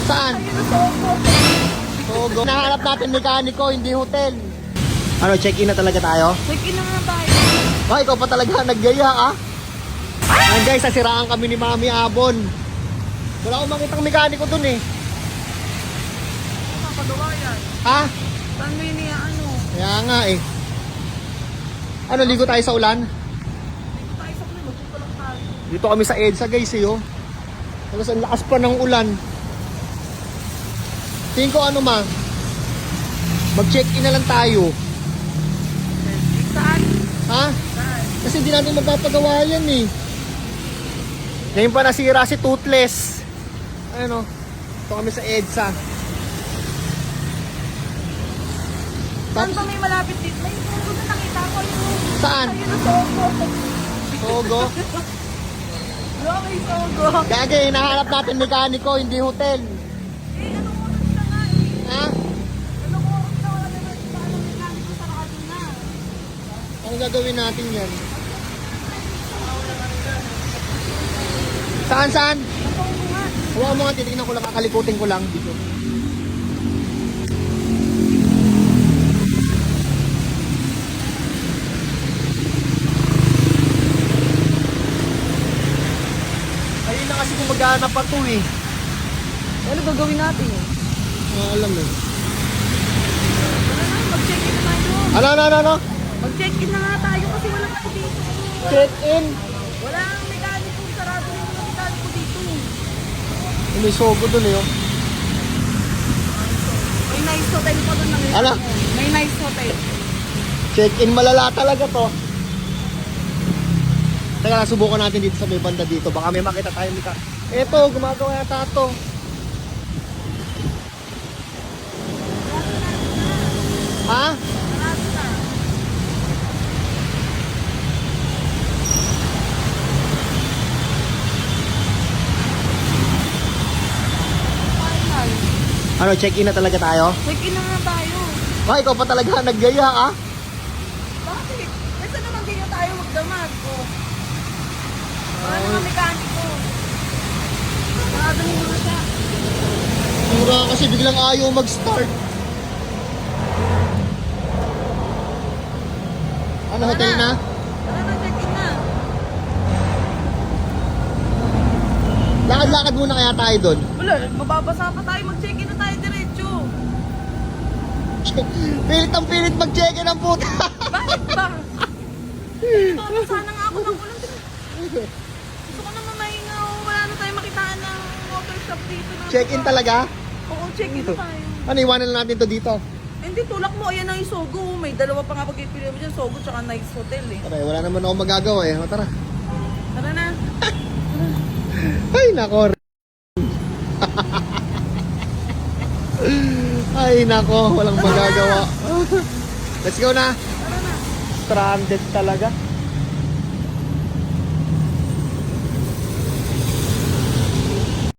Saan? Sogo. Nahanap natin mekaniko, hindi hotel. Ano, check-in na talaga tayo? Check-in na nga tayo. Ay, ikaw pa talaga naggaya ah. Ayan guys, sasiraan kami ni Mami Abon. Wala akong makitang mekaniko dun eh. Ano kapagawa yan? Ha? Saan mo yun ano? Kaya nga eh. Ano, ligo tayo sa ulan? Dito tayo sa kulo, magpunta lang tayo. Dito kami sa EDSA guys eh oh. Tapos ang lakas pa ng ulan. Tingin ko ano ma, mag-check-in na lang tayo. Saan? Ha? Saan? Kasi hindi natin magpapagawa yan eh. Ngayon pa nasira si Toothless. Ano? Ito kami sa EDSA. Saan ba may malapit dito? May sogo na nakita ko yung... Saan? Ayun ang sogo. Sogo? Wala may sogo. Gagi, hinahanap natin mekaniko, hindi hotel. Ano mo na nga eh? Ha? Ano ko na wala na sa anong mekaniko sa Kaduna. Ano gagawin natin yan? Saan? Ako nga. Huwag mo nga, titignan ko lang, kakalikutin ko lang dito. Ayun na kasi kung maghanap pa to eh. Ano gagawin natin? Alam eh. Mag-check-in na tayo. Ano? Mag-check-in na nga tayo kasi wala na dito. Check-in. Wala ang mekaniko. Sarado rin yung mekaniko dito. May sogo dun eh oh. May nice hotel pa doon na Ano? May nice hotel. Check-in malala talaga to. Teka lang, subukan natin dito sa may banda dito. Baka may makita tayo ni Eto, gumagawa yata to. Ha? Sarado na. Final. Ano, check-in na talaga tayo? Check-in na nga tayo. Ay, ikaw pa talaga naggaya ah. Bakit? Kasi naman ganyan tayo magdamag. Oh. Wala naman mekaniko. Sarado na mga siya. Mura kasi biglang ayaw mag-start. Ano, hotel na? Tara na, check-in na. Lakad-lakad muna kaya tayo doon. Wala, mababasa pa tayo. Mag-check-in na tayo diretso. Pilit ang pilit mag-check-in ang puta. Bakit ba? Babasa na nga ako ng ulan. Gusto ko naman mahinga. Oh. Wala na tayo makitaan ng water shop dito. Check-in talaga? Oo, check-in na tayo. Ano, iwanan lang natin to dito. Hindi, tulak mo. Ayan ang Isogo. May dalawa pa nga pagpipili mo dyan. Sogo tsaka nice hotel eh. Tara, wala naman ako magagawa eh. O, tara. Tara na. Ay, nako. Ay, nako. Walang magagawa. Let's go na. Tara na. Stranded talaga.